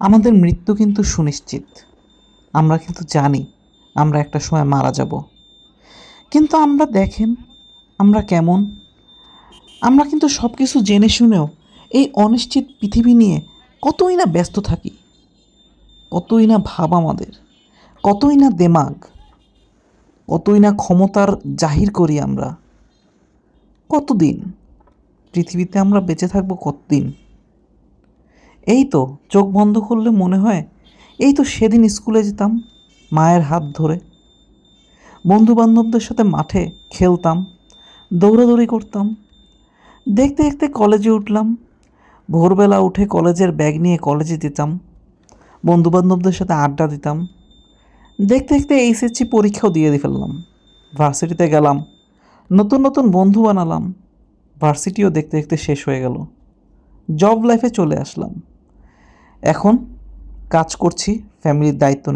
আমাদের মৃত্যু কিন্তু সুনিশ্চিত। আমরা কিন্তু জানি আমরা একটা সময় মারা যাব। কিন্তু আমরা দেখেন আমরা কেমন, আমরা কিন্তু সব কিছু জেনে শুনেও এই অনিশ্চিত পৃথিবী নিয়ে কতই না ব্যস্ত থাকি, কতই না ভাব আমাদের, কতই না দেমাগ, কতই না ক্ষমতার জাহির করি আমরা। কতদিন পৃথিবীতে আমরা বেঁচে থাকবো, কতদিন? এই তো চোখ বন্ধ করলে মনে হয় এই তো সেদিন স্কুলে যেতাম মায়ের হাত ধরে, বন্ধুবান্ধবদের সাথে মাঠে খেলতাম, দৌড়াদৌড়ি করতাম। দেখতে দেখতে কলেজে উঠলাম, ভোরবেলা উঠে কলেজের ব্যাগ নিয়ে কলেজে যেতাম, বন্ধুবান্ধবদের সাথে আড্ডা দিতাম। দেখতে দেখতে এইচএসসি পরীক্ষাও দিয়ে ফেললাম, ভার্সিটিতে গেলাম, নতুন নতুন বন্ধু বানালাম। ভার্সিটিও দেখতে দেখতে শেষ হয়ে গেল, জব লাইফে চলে আসলাম। এখন কাজ করছি, ফ্যামিলির দায়িত্ব